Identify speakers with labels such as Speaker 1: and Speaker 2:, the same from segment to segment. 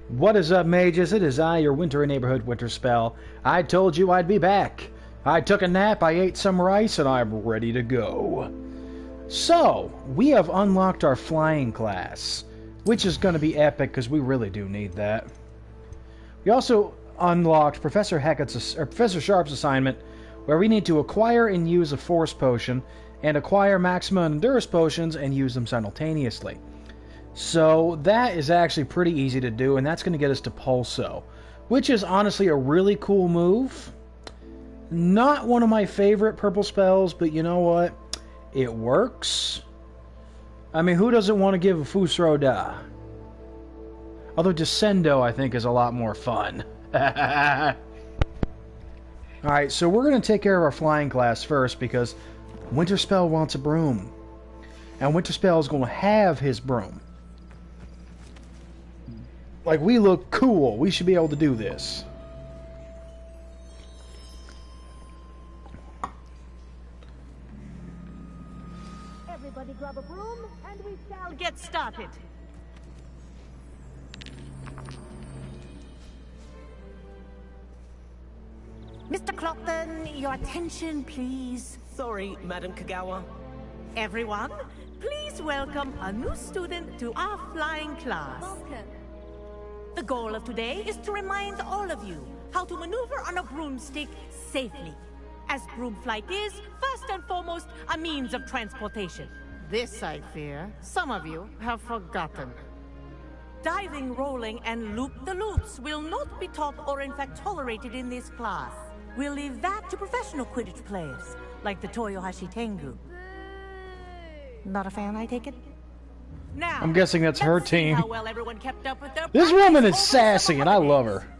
Speaker 1: What is up, mages? It is I, your winter neighborhood Winterspell. I told you I'd be back. I took a nap, I ate some rice, and I'm ready to go. So, we have unlocked our flying class, which is going to be epic because we really do need that. We also unlocked Professor Sharp's assignment, where we need to acquire and use a Force Potion, and acquire Maxima and Endurance Potions and use them simultaneously. So that is actually pretty easy to do, and that's going to get us to Pulso, which is honestly a really cool move. Not one of my favorite purple spells, but you know what? It works. I mean, who doesn't want to give a Fusro Da? Although Descendo, I think, is a lot more fun. Alright, so we're going to take care of our flying class first, because Winterspell wants a broom. And Winterspell is going to have his broom. Like, we look cool. We should be able to do this.
Speaker 2: Everybody grab a broom, and we shall get started. Mr. Clockton, your attention, please.
Speaker 3: Sorry, Madam Kagawa.
Speaker 2: Everyone, please welcome a new student to our flying class.
Speaker 4: Welcome.
Speaker 2: The goal of today is to remind all of you how to maneuver on a broomstick safely, as broom flight is, first and foremost, a means of transportation.
Speaker 5: This, I fear, some of you have forgotten.
Speaker 2: Diving, rolling, and loop-the-loops will not be taught or in fact tolerated in this class. We'll leave that to professional Quidditch players, like the Toyohashi Tengu.
Speaker 5: Not a fan, I take it?
Speaker 2: Now,
Speaker 1: I'm guessing that's her
Speaker 2: let's see
Speaker 1: team.
Speaker 2: how well everyone kept up with their
Speaker 1: This
Speaker 2: practice
Speaker 1: woman is
Speaker 2: over the
Speaker 1: sassy,
Speaker 2: summer
Speaker 1: and I love
Speaker 2: holidays.
Speaker 1: her.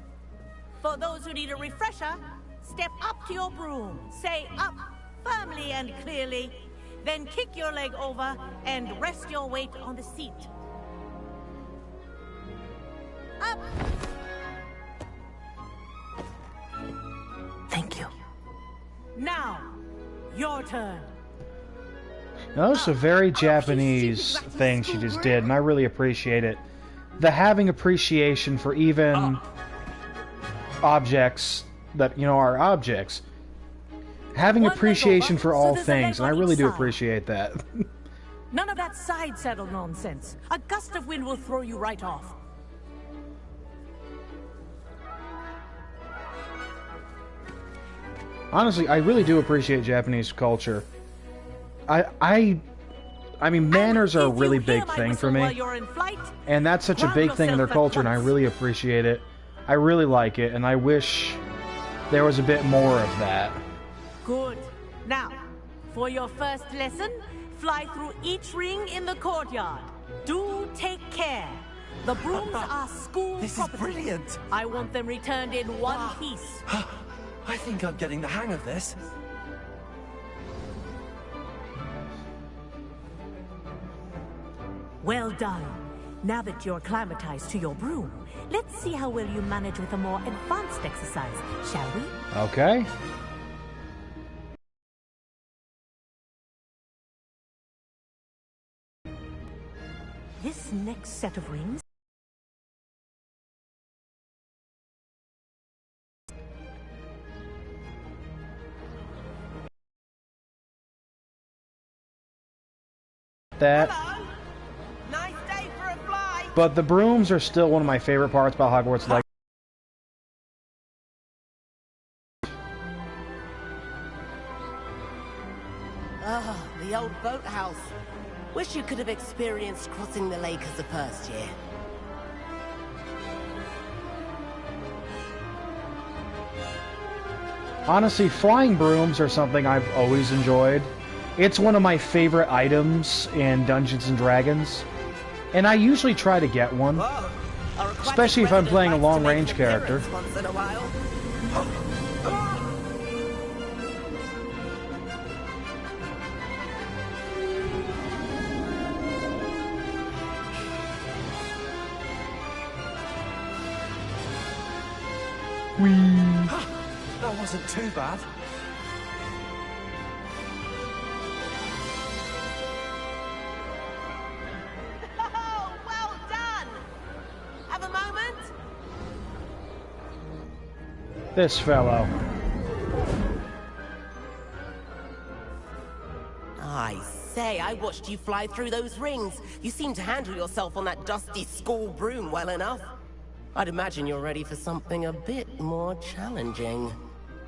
Speaker 2: For those who need a refresher, step up to your broom, say up firmly and clearly, then kick your leg over and rest your weight on the seat. Up!
Speaker 5: Thank you.
Speaker 2: Now, your turn.
Speaker 1: Now, that's a very Japanese thing she just did, and I really appreciate it. The having appreciation for even objects that, you know, are objects. Having appreciation for all things, and I really do appreciate that.
Speaker 2: None of that side saddle nonsense. A gust of wind will throw you right off.
Speaker 1: Honestly, I really do appreciate Japanese culture. I mean, manners are a really big thing for me. And that's such a big thing in their culture, and I really appreciate it. I really like it, and I wish there was a bit more of that.
Speaker 2: Good. Now, for your first lesson, fly through each ring in the courtyard. Do take care. The brooms are school
Speaker 3: This
Speaker 2: property.
Speaker 3: is brilliant.
Speaker 2: I want them returned in one piece.
Speaker 3: I think I'm getting the hang of this.
Speaker 2: Well done. Now that you're acclimatized to your broom, let's see how well you manage with a more advanced exercise, shall we?
Speaker 1: Okay.
Speaker 2: This next set of rings
Speaker 1: That.
Speaker 3: Hello. Nice day for a fly.
Speaker 1: But the brooms are still one of my favorite parts about Hogwarts. Like,
Speaker 6: Ah, the old boathouse. Wish you could have experienced crossing the lake as a first year.
Speaker 1: honestly, flying brooms are something I've always enjoyed. It's one of my favorite items in Dungeons and Dragons, and I usually try to get one.
Speaker 3: Whoa. Our aquatic
Speaker 1: Especially if I'm
Speaker 3: resident
Speaker 1: playing a
Speaker 3: likes to
Speaker 1: long-range
Speaker 3: make an
Speaker 1: character.
Speaker 3: appearance once in a while. That wasn't too bad.
Speaker 6: Oh, well done! Have a moment?
Speaker 1: This fellow.
Speaker 6: I say, I watched you fly through those rings. You seem to handle yourself on that dusty school broom well enough. I'd imagine you're ready for something a bit more challenging.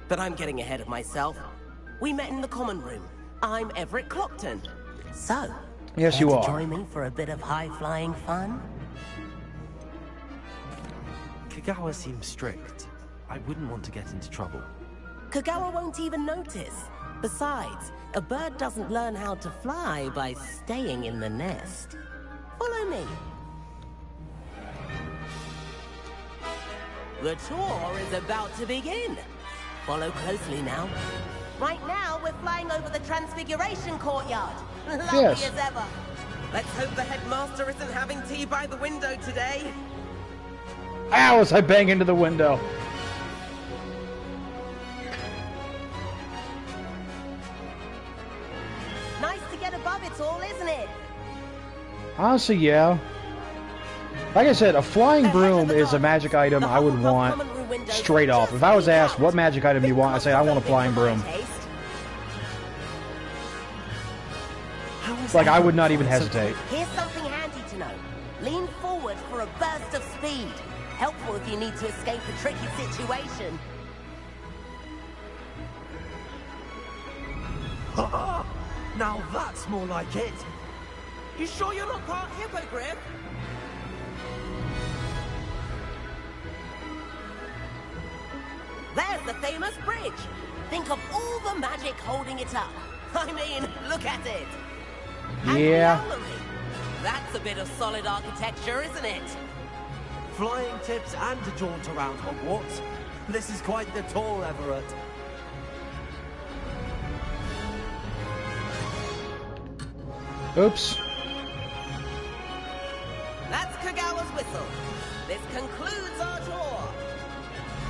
Speaker 6: But I'm getting ahead of myself. We met in the common room. I'm Everett Clockton. So,
Speaker 1: Yes,
Speaker 6: care
Speaker 1: you
Speaker 6: to
Speaker 1: are.
Speaker 6: join me for a bit of high-flying fun?
Speaker 3: Kagawa seems strict. I wouldn't want to get into trouble.
Speaker 6: Kagawa won't even notice. Besides, a bird doesn't learn how to fly by staying in the nest. Follow me. The tour is about to begin. Follow closely now. Right now, we're flying over the Transfiguration Courtyard. Lovely
Speaker 1: Yes.
Speaker 6: as ever.
Speaker 3: Let's hope the headmaster isn't having tea by the window today.
Speaker 1: Ow, as I bang into the window.
Speaker 6: Nice to get above it all, isn't it?
Speaker 1: Honestly, yeah. Like I said, a flying broom is a magic item I would want straight off. If I was asked, what magic item do you want? I'd say, I want a flying broom. Like, I would not even hesitate.
Speaker 6: Here's something handy to know. Lean forward for a burst of speed. Helpful if you need to escape a tricky situation.
Speaker 3: Now that's more like it. You sure you're not part hippogriff?
Speaker 6: There's the famous bridge. Think of all the magic holding it up. I mean, look at it. And
Speaker 1: Yeah.
Speaker 6: the gallery. That's a bit of solid architecture, isn't it?
Speaker 3: Flying tips and a jaunt around Hogwarts. This is quite the tour, Everett.
Speaker 1: Oops.
Speaker 6: That's Kagawa's whistle. This concludes our tour.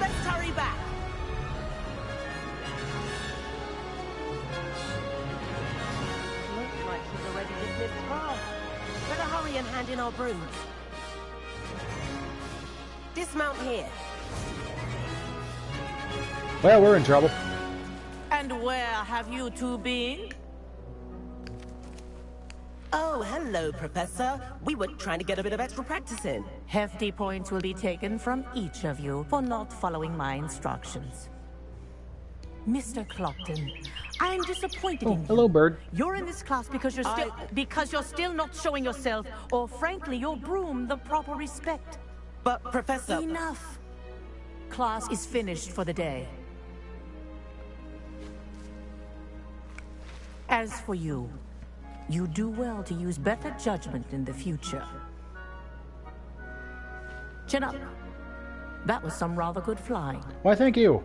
Speaker 6: Let's hurry back. Looks like she's already dismissed class. Better hurry and hand in our brooms. Dismount here.
Speaker 1: Well, we're in trouble.
Speaker 2: And where have you two been?
Speaker 6: Oh, hello, Professor. We were trying to get a bit of extra practice in.
Speaker 2: Hefty points will be taken from each of you for not following my instructions. Mr. Clockton, I'm disappointed in you.
Speaker 1: Hello, bird.
Speaker 2: You're in this class because you're still not showing yourself, or frankly, your broom, the proper respect.
Speaker 6: But, Professor...
Speaker 2: Enough. Class is finished for the day. As for you, you do well to use better judgment in the future. Chin up. That was some rather good flying.
Speaker 1: Why, thank you.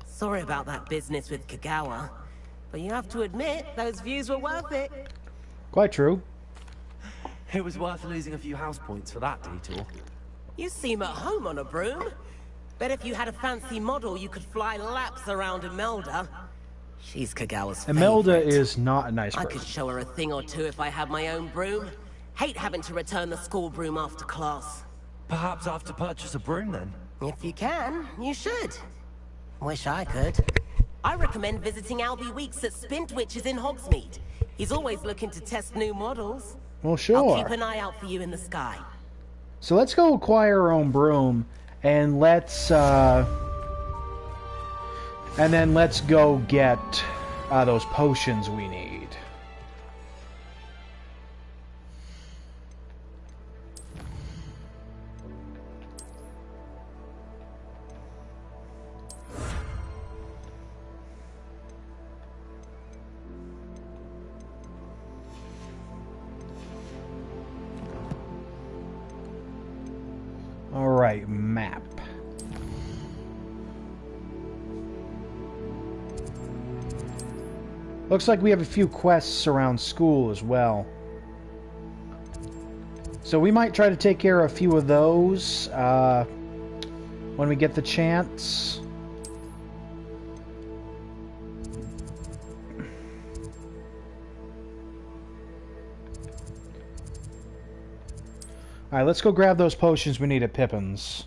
Speaker 6: Sorry about that business with Kagawa, but you have to admit, those views were worth it.
Speaker 1: Quite true.
Speaker 3: It was worth losing a few house points for that detour.
Speaker 6: You seem at home on a broom. Bet if you had a fancy model, you could fly laps around Imelda. She's Kagawa's
Speaker 1: Imelda
Speaker 6: favorite.
Speaker 1: is not a nice
Speaker 6: I
Speaker 1: person.
Speaker 6: could show her a thing or two if I had my own broom. Hate having to return the school broom after class.
Speaker 3: Perhaps I have to purchase a broom then.
Speaker 6: If you can, you should. Wish I could. I recommend visiting Albie Weeks at Spintwitches in Hogsmeade. He's always looking to test new models.
Speaker 1: Well,
Speaker 6: I'll
Speaker 1: sure.
Speaker 6: keep an eye out for you in the sky.
Speaker 1: So let's go acquire our own broom, and let's go get those potions we need. Alright, map. Looks like we have a few quests around school as well. So we might try to take care of a few of those when we get the chance. Alright, let's go grab those potions we need at Pippin's.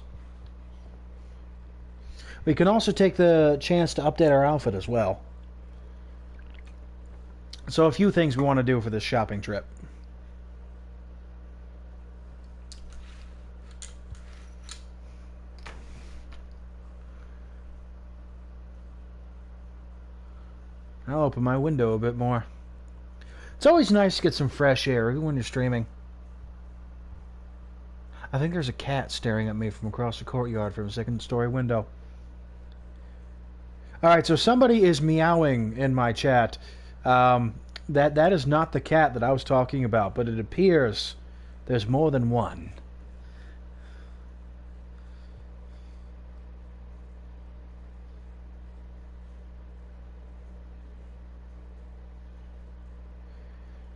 Speaker 1: We can also take the chance to update our outfit as well. So a few things we want to do for this shopping trip. I'll open my window a bit more. It's always nice to get some fresh air when you're streaming. I think there's a cat staring at me from across the courtyard from a second-story window. Alright, so somebody is meowing in my chat. That is not the cat that I was talking about, but it appears there's more than one.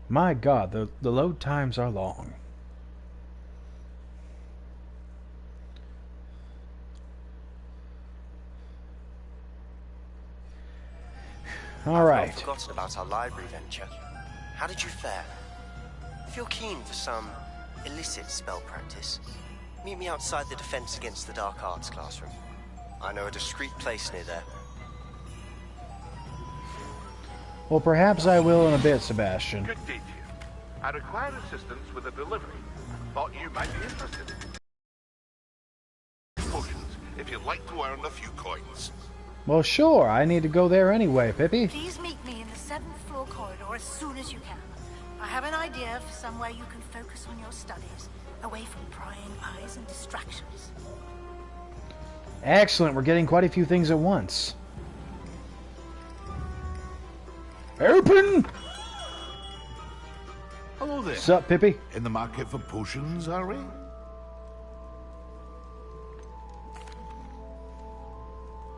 Speaker 1: My God, the load times are long. All right.
Speaker 4: I've forgotten about our library venture. How did you fare? If you're keen for some illicit spell practice, meet me outside the Defense Against the Dark Arts classroom. I know a discreet place near there.
Speaker 1: Well, perhaps I will in a bit, Sebastian.
Speaker 7: Good day to you. I require assistance with a delivery. Thought you might be interested. Potions, if you'd like to earn a few coins.
Speaker 1: Well, sure. I need to go there anyway, Pippi.
Speaker 8: Please meet me in the 7th floor corridor as soon as you can. I have an idea for somewhere you can focus on your studies, away from prying eyes and distractions.
Speaker 1: Excellent. We're getting quite a few things at once. Open!
Speaker 7: Hello there.
Speaker 1: What's up, Pippi?
Speaker 7: In the market for potions, are we?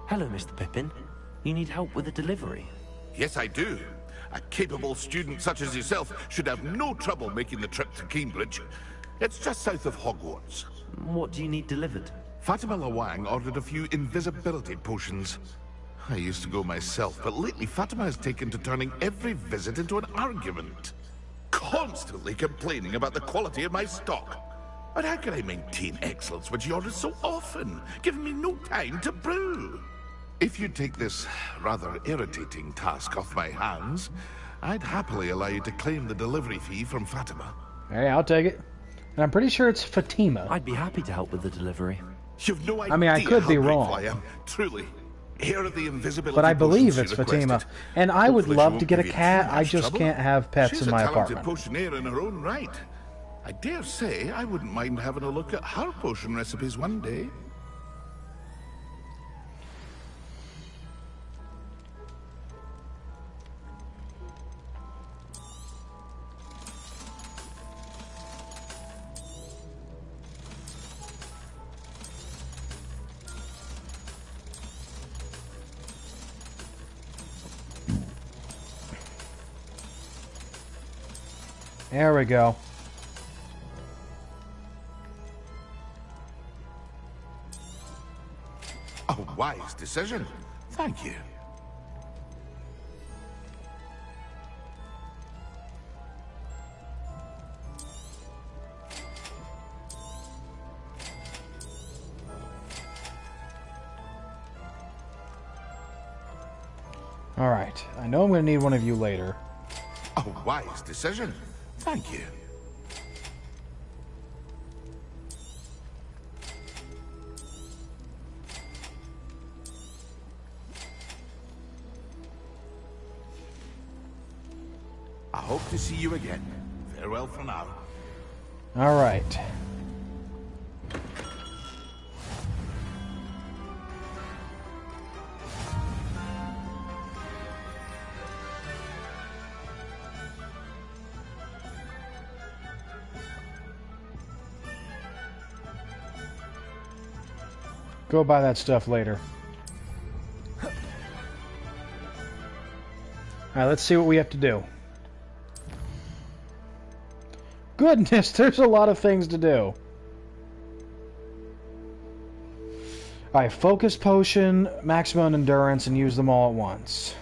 Speaker 3: Hello, Mr. Pippin. You need help with a delivery?
Speaker 7: Yes, I do. A capable student such as yourself should have no trouble making the trip to Cambridge. It's just south of Hogwarts.
Speaker 3: What do you need delivered?
Speaker 7: Fatima Lawang ordered a few invisibility potions. I used to go myself, but lately Fatima has taken to turning every visit into an argument. Constantly complaining about the quality of my stock. But how can I maintain excellence when she orders so often, giving me no time to brew? If you'd take this rather irritating task off my hands, I'd happily allow you to claim the delivery fee from Fatima.
Speaker 1: Hey, I'll take it. And I'm pretty sure it's Fatima.
Speaker 3: I'd be happy to help with the delivery.
Speaker 7: You've no idea.
Speaker 1: I mean, I could
Speaker 7: how
Speaker 1: be
Speaker 7: grateful
Speaker 1: wrong.
Speaker 7: I am, truly. Here are the invisibility
Speaker 1: But I believe
Speaker 7: potions
Speaker 1: it's
Speaker 7: you
Speaker 1: Fatima.
Speaker 7: requested.
Speaker 1: And I would
Speaker 7: Hopefully she
Speaker 1: love
Speaker 7: won't
Speaker 1: to get a
Speaker 7: give you
Speaker 1: cat.
Speaker 7: too
Speaker 1: I
Speaker 7: much
Speaker 1: just
Speaker 7: trouble.
Speaker 1: can't have pets
Speaker 7: She's
Speaker 1: in my
Speaker 7: a talented
Speaker 1: apartment.
Speaker 7: potioneer in her own right. I dare say I wouldn't mind having a look at her potion recipes one day.
Speaker 1: There we go.
Speaker 7: A wise decision. Thank you.
Speaker 1: All right. I know I'm going to need one of you later.
Speaker 7: A wise decision. Thank you. I hope to see you again. Farewell for now.
Speaker 1: All right. Go buy that stuff later. Alright, let's see what we have to do. Goodness, there's a lot of things to do. Alright, focus potion, maximum endurance, and use them all at once.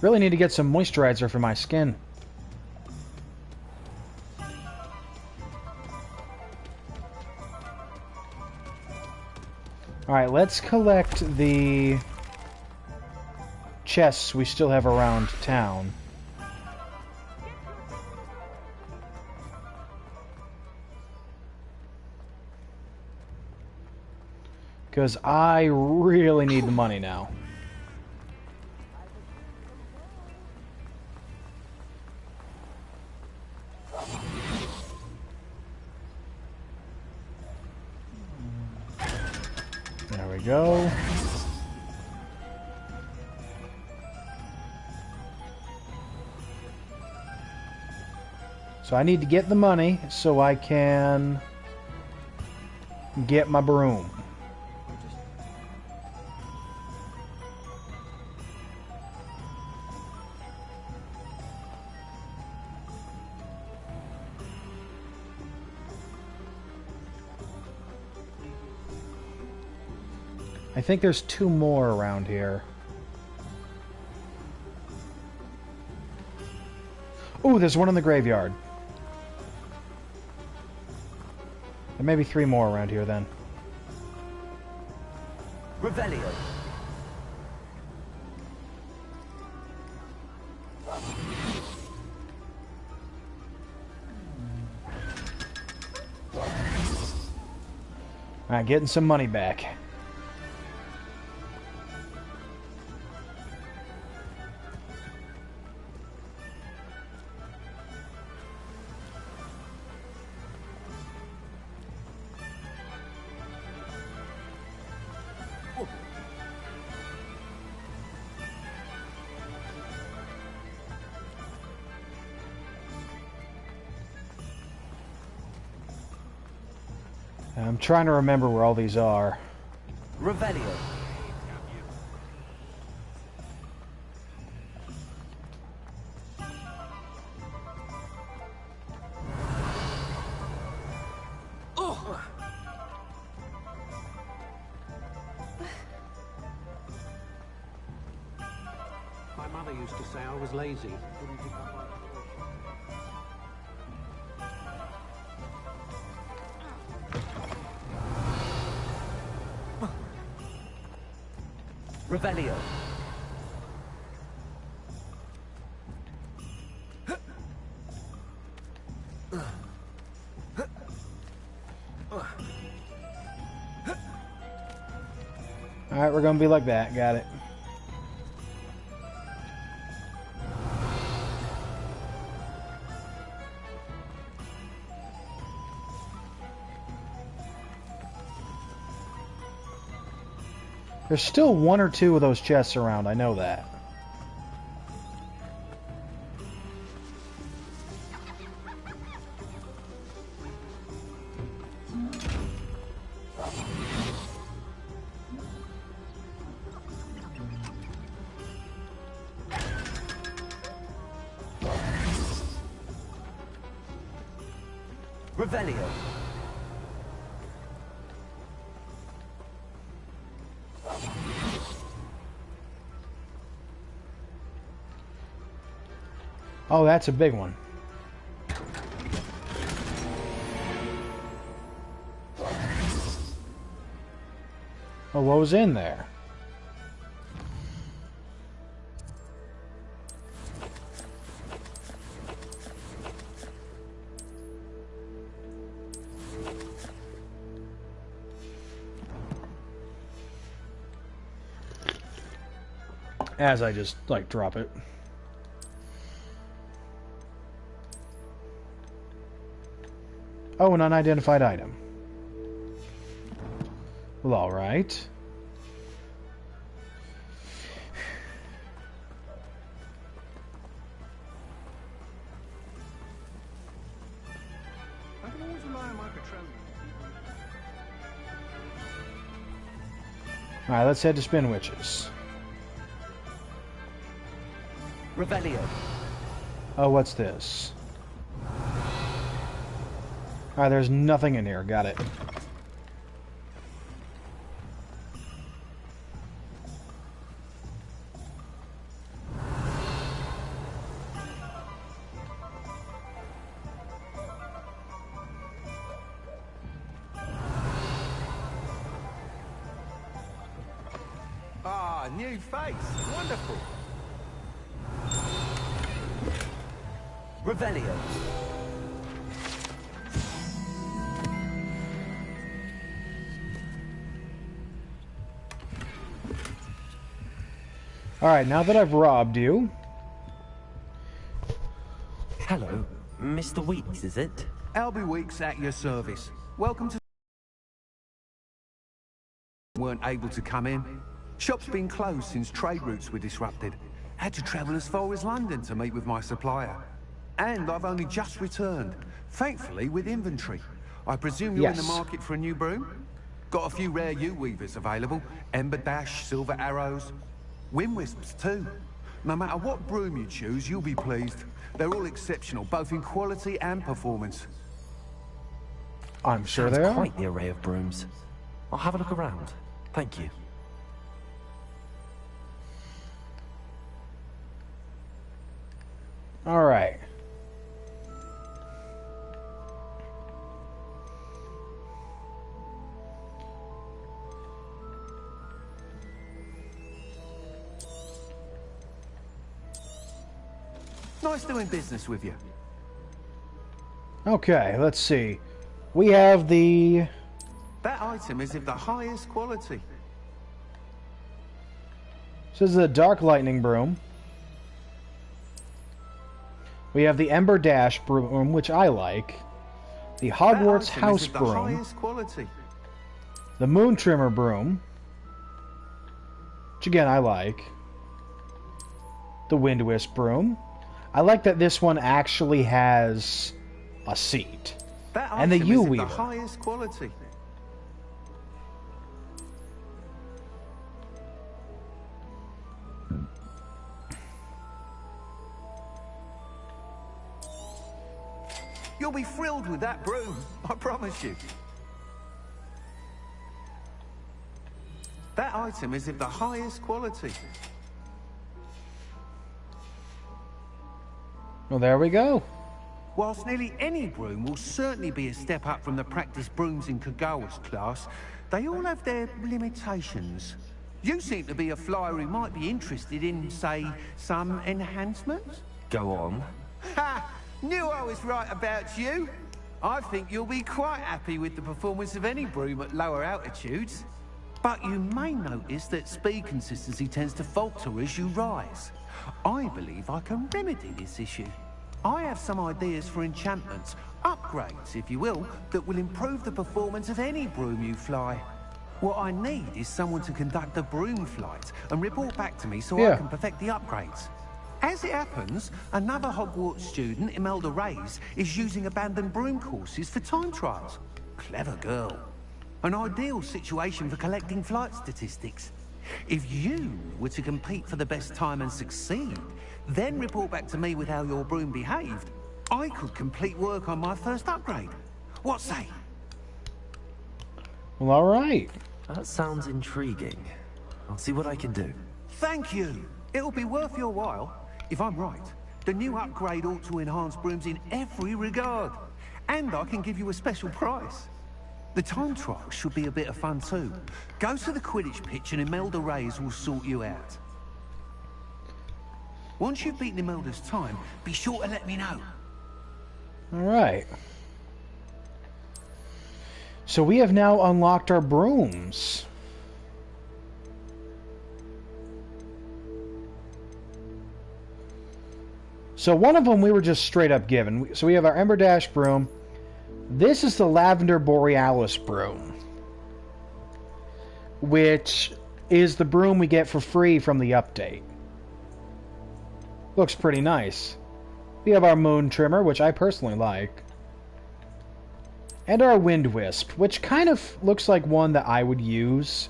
Speaker 1: Really need to get some moisturizer for my skin. Alright, let's collect the chests we still have around town. Because I really need the money now. There we go. So I need to get the money so I can get my broom. I think there's 2 more around here. Ooh, there's one in the graveyard. There may be 3 more around here then.
Speaker 3: Revelio.
Speaker 1: Alright, getting some money back. I'm trying to remember where all these are.
Speaker 3: Revelio.
Speaker 9: My mother used to say I was lazy. Wouldn't pick up my
Speaker 3: Revelio.
Speaker 1: Alright, we're gonna be like that. Got it. There's still 1 or 2 of those chests around, I know that.
Speaker 3: Revelio.
Speaker 1: Oh, that's a big one. Oh, what was in there? As I just, like, drop it. Oh, an unidentified item. Well, alright.
Speaker 9: I can always rely on my patrol.
Speaker 1: Alright, let's head to Spin Witches.
Speaker 3: Revelio.
Speaker 1: Oh, what's this? Alright, there's nothing in here. Got it.
Speaker 10: new face. Wonderful.
Speaker 3: Revelio.
Speaker 1: Alright, now that I've robbed you...
Speaker 3: Hello, Mr. Weeks, is it?
Speaker 10: Albie Weeks at your service. Welcome to... Weren't able to come in. Shop's been closed since trade routes were disrupted. Had to travel as far as London to meet with my supplier. And I've only just returned, thankfully with inventory. I presume you're in the market for a new broom? Got a few rare U-weavers available. Ember Dash, Silver Arrows, Wind Wisps too. No matter what broom you choose, you'll be pleased. They're all exceptional, both in quality and performance.
Speaker 1: I'm sure they are.
Speaker 3: Quite the array of brooms. I'll have a look around. Thank you.
Speaker 1: All right.
Speaker 10: Nice doing business with you.
Speaker 1: Okay, let's see. We have the...
Speaker 10: That item is of the highest quality.
Speaker 1: This is the Dark Lightning Broom. We have the Ember Dash Broom, which I like. The Hogwarts House Broom. The Moon Trimmer Broom, which again I like. The Wind Wisp Broom. I like that this one actually has a seat. And the U-Weaver.
Speaker 10: The highest quality. You'll be thrilled with that broom, I promise you. That item is of the highest quality.
Speaker 1: Well, there we go.
Speaker 10: Whilst nearly any broom will certainly be a step up from the practice brooms in Kagawa's class, they all have their limitations. You seem to be a flyer who might be interested in, say, some enhancements?
Speaker 3: Go on.
Speaker 10: Ha! Knew I was right about you. I think you'll be quite happy with the performance of any broom at lower altitudes. But you may notice that speed consistency tends to falter as you rise. I believe I can remedy this issue. I have some ideas for enchantments, upgrades, if you will, that will improve the performance of any broom you fly. What I need is someone to conduct the broom flight and report back to me so I can perfect the upgrades. As it happens, another Hogwarts student, Imelda Reyes, is using abandoned broom courses for time trials. Clever girl. An ideal situation for collecting flight statistics. If you were to compete for the best time and succeed, then report back to me with how your broom behaved, I could complete work on my first upgrade. What say?
Speaker 1: Well, all right.
Speaker 3: That sounds intriguing. I'll see what I can do.
Speaker 10: Thank you. It'll be worth your while. If I'm right, the new upgrade ought to enhance brooms in every regard. And I can give you a special price. The time trial should be a bit of fun too. Go to the Quidditch pitch and Imelda Reyes will sort you out. Once you've beaten Imelda's time, be sure to let me know.
Speaker 1: All right. So we have now unlocked our brooms. So one of them we were just straight up given. So we have our Ember Dash broom. This is the Lavender Borealis broom, which is the broom we get for free from the update. Looks pretty nice. We have our Moon Trimmer, which I personally like. And our Wind Wisp, which kind of looks like one that I would use.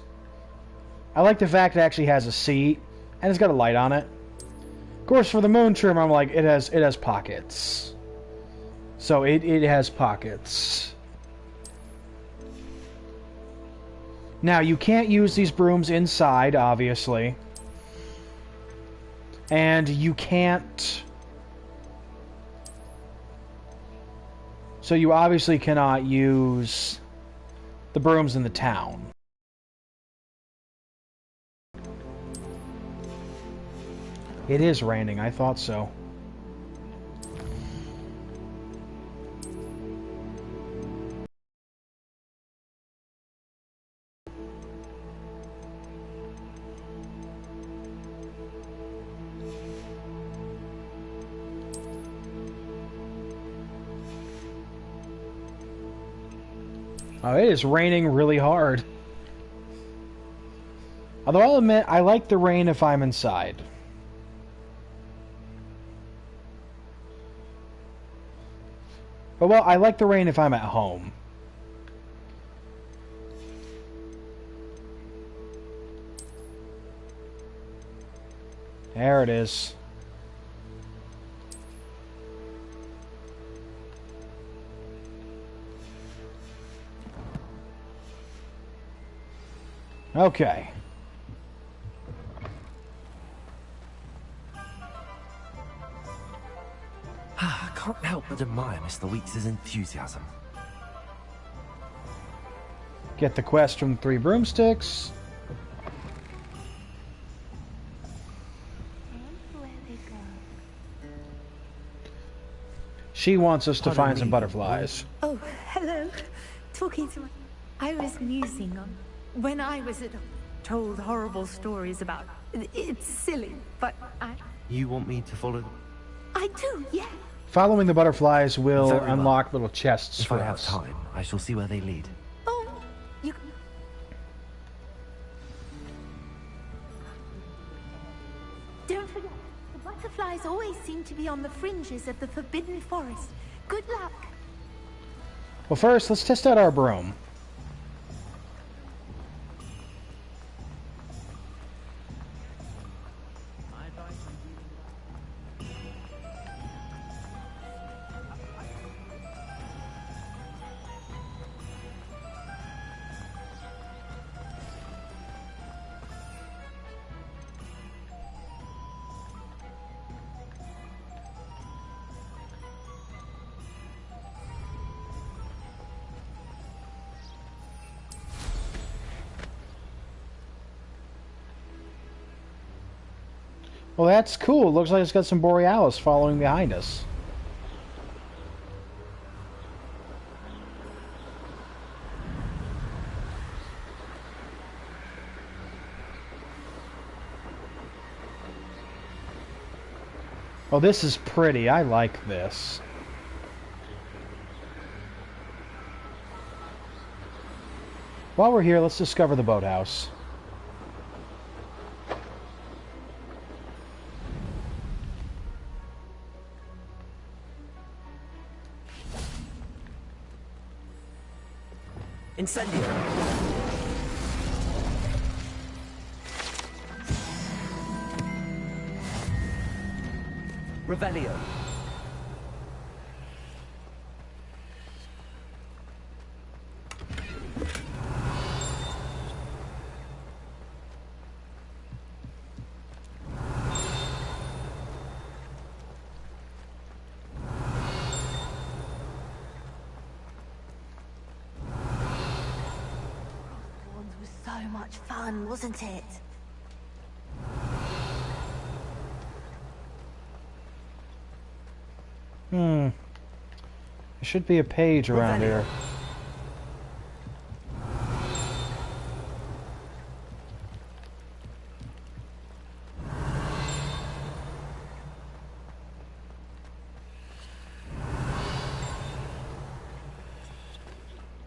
Speaker 1: I like the fact it actually has a seat, and it's got a light on it. Of course, for the Moon Trimmer, I'm like, it has pockets. So it has pockets. Now, you can't use these brooms inside, obviously. And you can't... So you obviously cannot use the brooms in the town. It is raining, I thought so. Oh, it is raining really hard. Although I'll admit, I like the rain if I'm inside. But well, I like the rain if I'm at home. There it is. Okay.
Speaker 3: I can't help but admire Mr. Weeks' enthusiasm.
Speaker 1: Get the quest from 3 broomsticks. She wants us to find some butterflies.
Speaker 2: Oh, hello. Talking to... I was musing on... When I was told horrible stories about... It's silly, but I...
Speaker 3: You want me to follow...
Speaker 2: I do, yeah.
Speaker 1: Following the butterflies will
Speaker 3: Very well.
Speaker 1: unlock little chests
Speaker 3: If
Speaker 1: for
Speaker 3: I have
Speaker 1: us.
Speaker 3: time, I shall see where they lead.
Speaker 2: Oh, you... Don't forget, the butterflies always seem to be on the fringes of the Forbidden Forest. Good luck.
Speaker 1: Well, first, let's test out our broom. Well, that's cool. It looks like it's got some Borealis following behind us. Oh, this is pretty. I like this. While we're here, let's discover the boathouse.
Speaker 3: Incendio! Revelio!
Speaker 8: So much fun, wasn't it?
Speaker 1: There should be a page around here.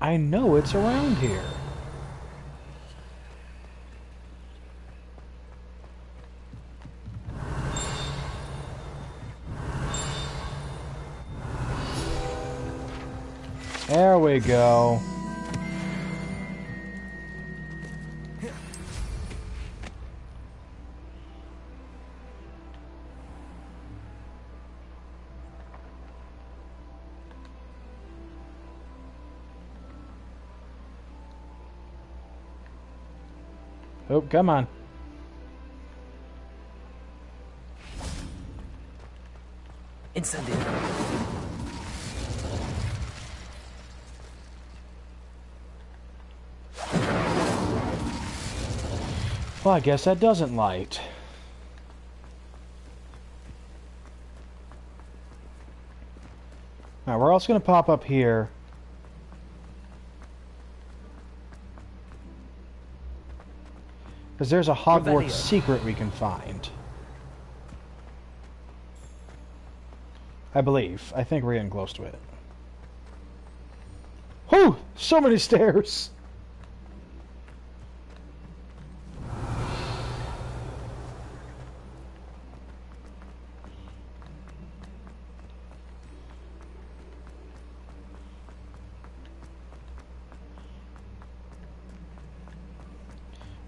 Speaker 1: I know it's around here. There we go. Oh, come on.
Speaker 3: Incendio!
Speaker 1: Well, I guess that doesn't light. Alright, we're also going to pop up here. Because there's a Hogwarts secret we can find. I believe. I think we're getting close to it. Whew! So many stairs!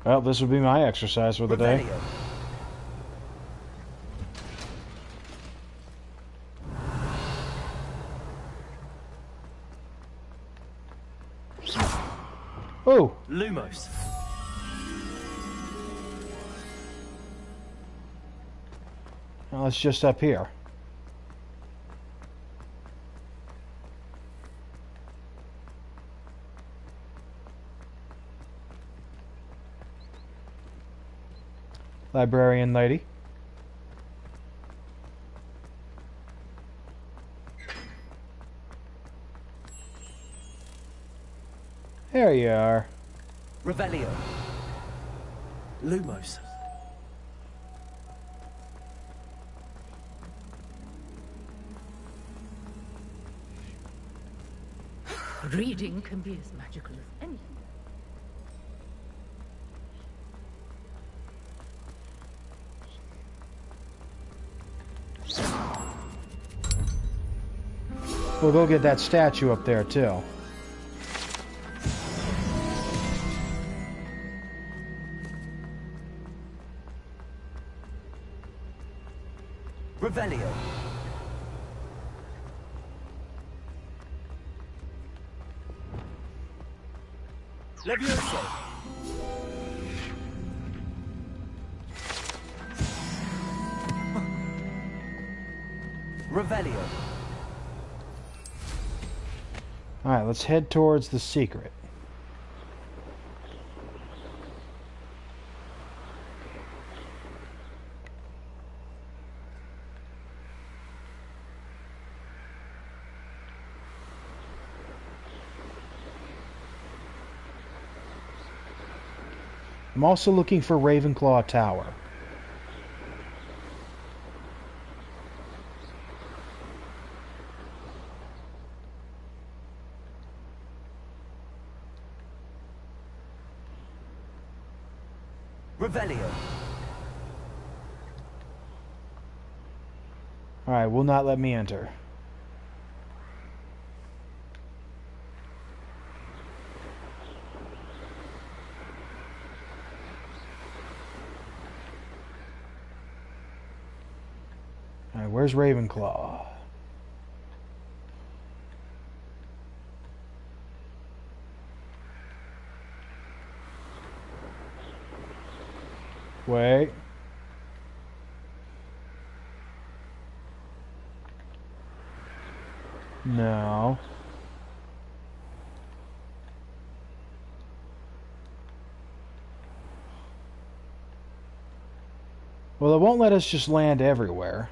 Speaker 1: Well, this would be my exercise for the day. Oh!
Speaker 3: Lumos.
Speaker 1: Well, it's just up here. Librarian lady. There you are.
Speaker 3: Revelio. Lumos.
Speaker 11: Reading can be as magical as anything.
Speaker 1: We'll go get that statue up there, too.
Speaker 3: Revelio. Levioso. Revelio.
Speaker 1: Alright, let's head towards the secret. I'm also looking for Ravenclaw Tower.
Speaker 3: Revelio.
Speaker 1: Alright, will not let me enter. Alright, where's Ravenclaw? Wait. No. Well, it won't let us just land everywhere.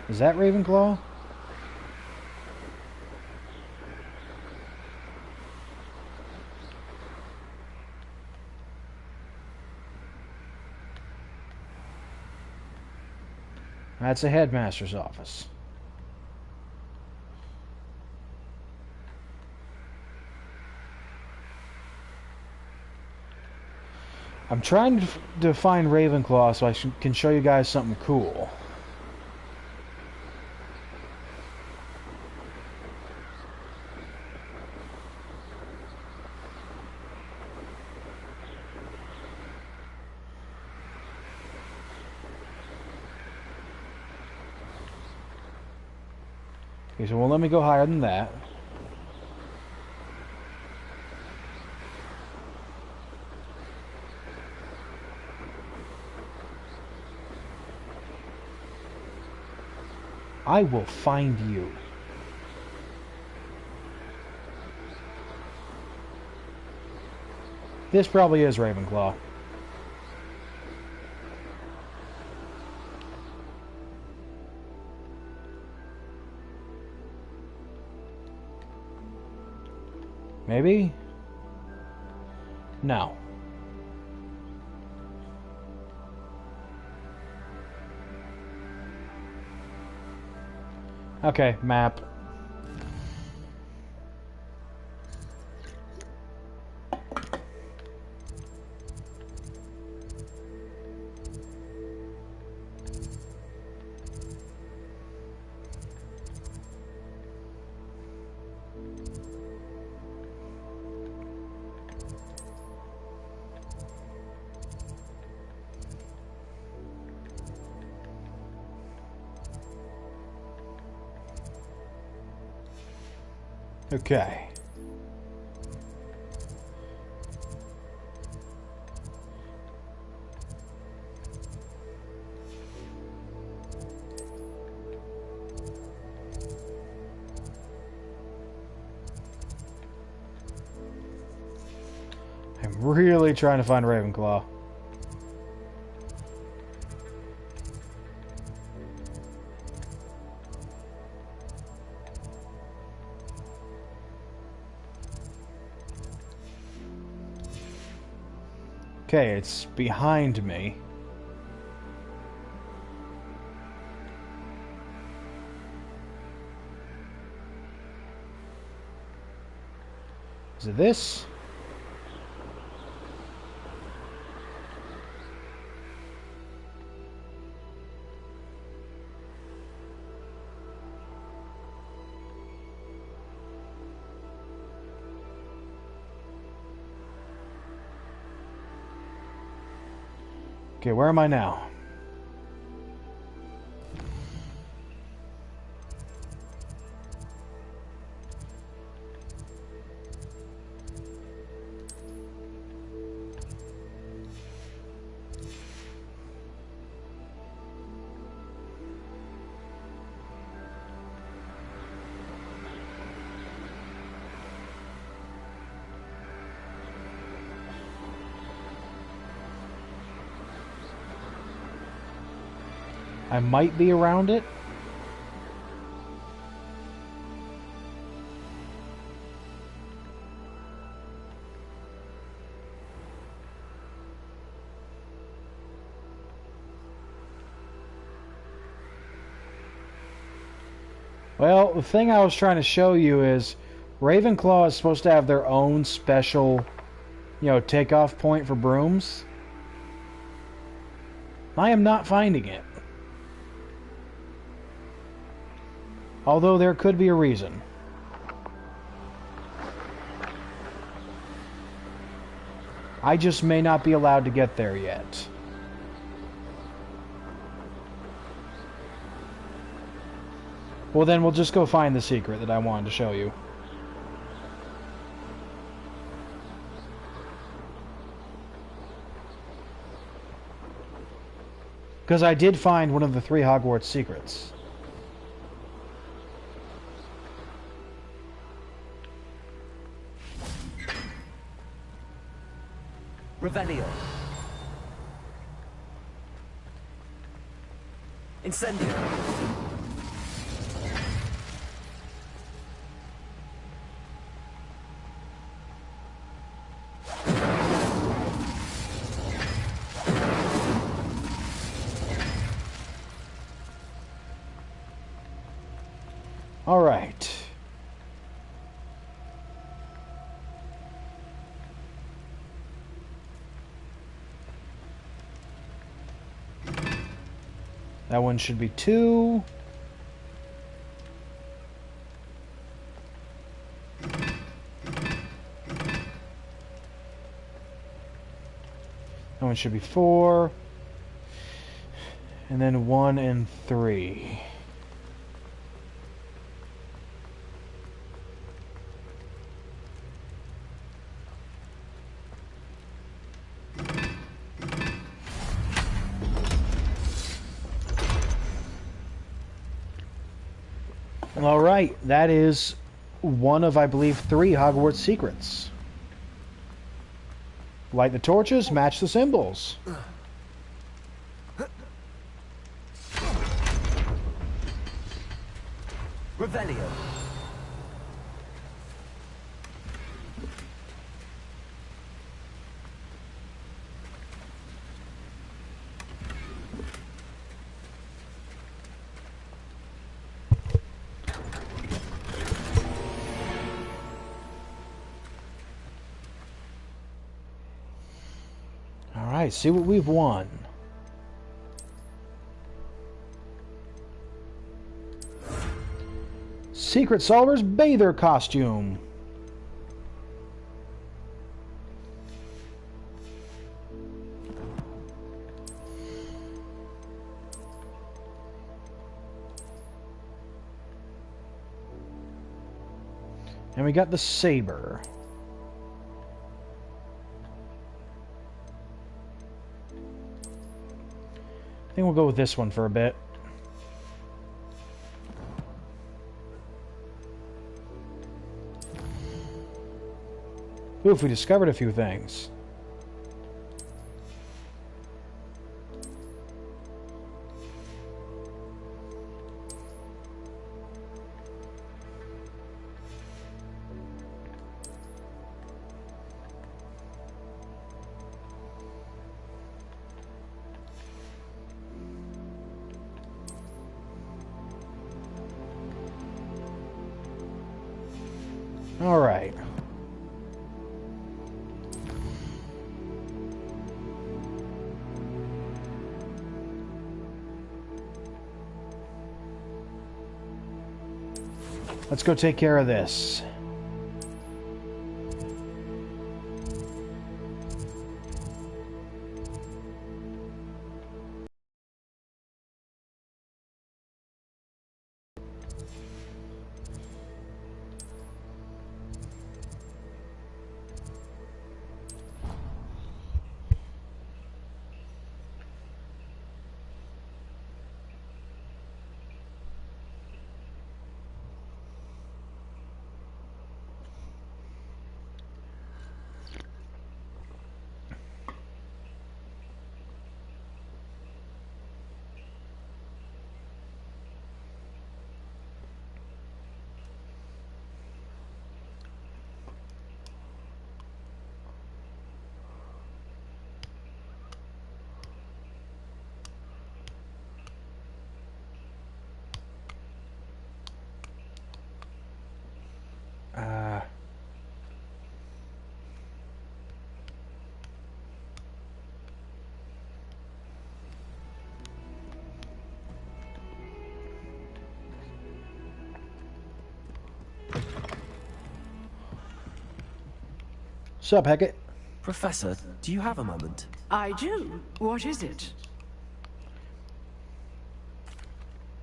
Speaker 1: Is that Ravenclaw? That's the headmaster's office. I'm trying to find Ravenclaw so I can show you guys something cool. Okay, so well, let me go higher than that. I will find you. This probably is Ravenclaw. Maybe? No. Okay, map. Okay. I'm really trying to find Ravenclaw. Okay, it's behind me. Is it this? Okay, where am I now? I might be around it. Well, the thing I was trying to show you is Ravenclaw is supposed to have their own special, takeoff point for brooms. I am not finding it. Although there could be a reason. I just may not be allowed to get there yet. Well, then we'll just go find the secret that I wanted to show you. Because I did find one of the 3 Hogwarts secrets.
Speaker 3: Revelio. Incendio.
Speaker 1: All right. That one should be 2. That one should be 4. And then 1 and 3. All right, that is one of, I believe, 3 Hogwarts secrets. Light the torches, match the symbols.
Speaker 3: Revelio.
Speaker 1: Alright, see what we've won. Secret Solver's Bather Costume. And we got the saber. I think we'll go with this one for a bit. Oof, we discovered a few things. All right. Let's go take care of this. Sup, Hackett?
Speaker 3: Professor, do you have a moment?
Speaker 12: I do. What is it?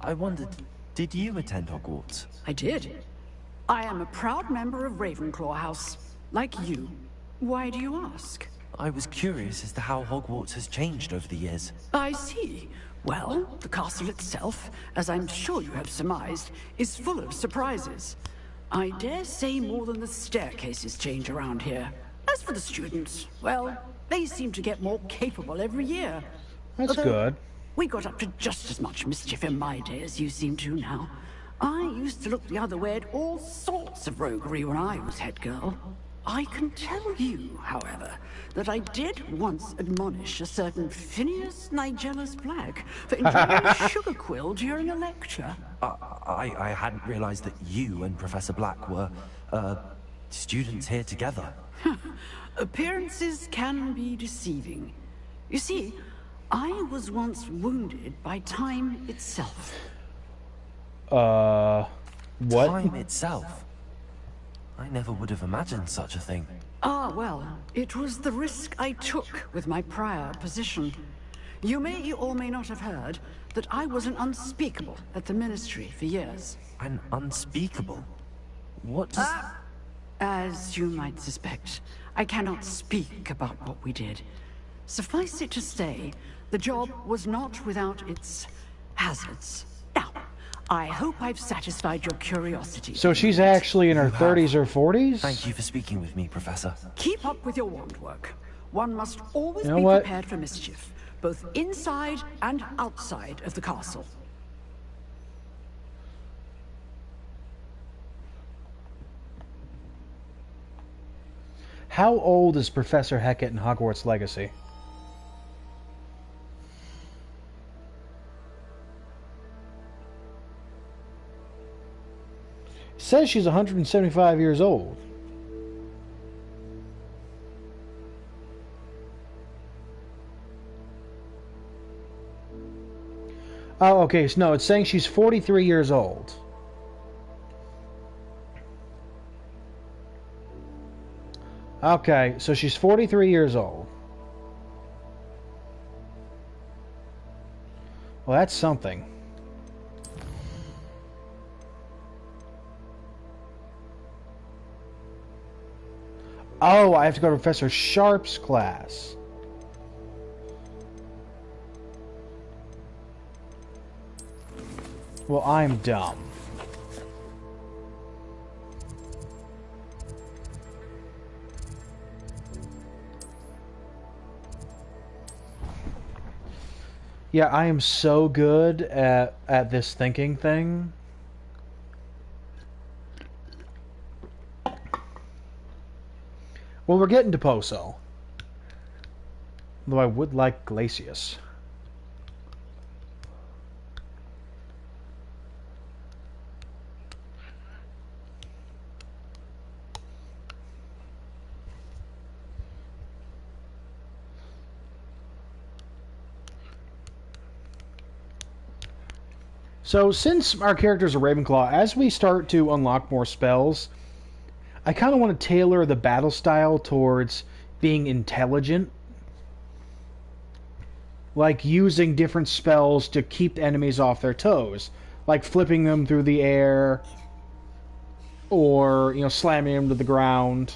Speaker 3: I wondered, did you attend Hogwarts?
Speaker 12: I did. I am a proud member of Ravenclaw House, like you. Why do you ask?
Speaker 3: I was curious as to how Hogwarts has changed over the years.
Speaker 12: I see. Well, the castle itself, as I'm sure you have surmised, is full of surprises. I dare say more than the staircases change around here. As for the students, well, they seem to get more capable every year.
Speaker 1: That's good.
Speaker 12: We got up to just as much mischief in my day as you seem to now. I used to look the other way at all sorts of roguery when I was head girl. I can tell you, however, that I did once admonish a certain Phineas Nigellus Black for enjoying a sugar quill during a lecture.
Speaker 3: I hadn't realized that you and Professor Black were, students here together.
Speaker 12: Appearances can be deceiving. You see, I was once wounded by time itself.
Speaker 1: What?
Speaker 3: Time itself? I never would have imagined such a thing.
Speaker 12: Ah, well, it was the risk I took with my prior position. You may or may not have heard that I was an unspeakable at the Ministry for years.
Speaker 3: An unspeakable? What does...
Speaker 12: As you might suspect, I cannot speak about what we did. Suffice it to say, the job was not without its hazards. Now, I hope I've satisfied your curiosity.
Speaker 1: So she's actually in her 30s or 40s?
Speaker 3: Thank you for speaking with me, Professor.
Speaker 12: Keep up with your wand work. one must always
Speaker 1: You know
Speaker 12: be
Speaker 1: what?
Speaker 12: prepared for mischief, both inside and outside of the castle.
Speaker 1: How old is Professor Hecat in Hogwarts Legacy? It says she's 175 years old. Oh, okay. So no, it's saying she's 43 years old. Okay, so she's 43 years old. Well, that's something. Oh, I have to go to Professor Sharp's class. Well, I'm dumb. Yeah, I am so good at this thinking thing. Well, we're getting to Poso. Though I would like Glacius. So, since our characters are Ravenclaw, as we start to unlock more spells, I kind of want to tailor the battle style towards being intelligent. Like using different spells to keep enemies off their toes. Like flipping them through the air, or, slamming them to the ground.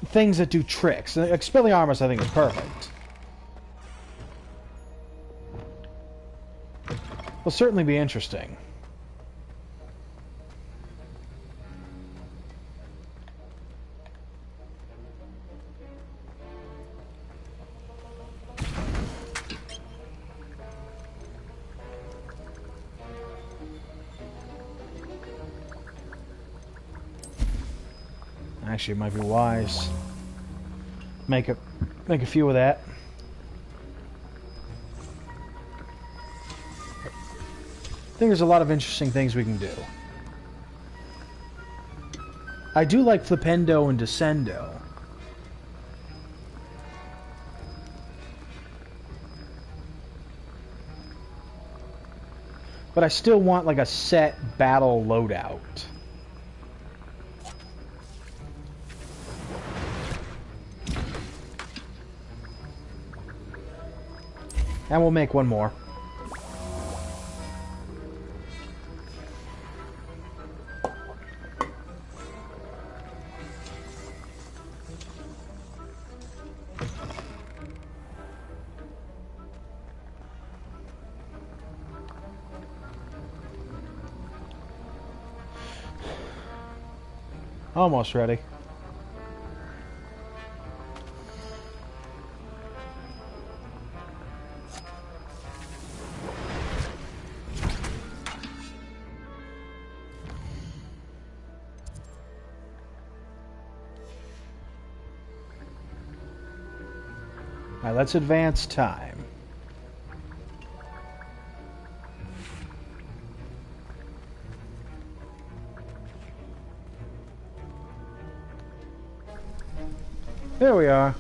Speaker 1: Things that do tricks. Expelliarmus, I think, is perfect. Will certainly be interesting. Actually, it might be wise. Make a few of that. I think there's a lot of interesting things we can do. I do like Flipendo and Descendo. But I still want like a set battle loadout. And we'll make one more. Almost ready. All right, let's advance time. There we are.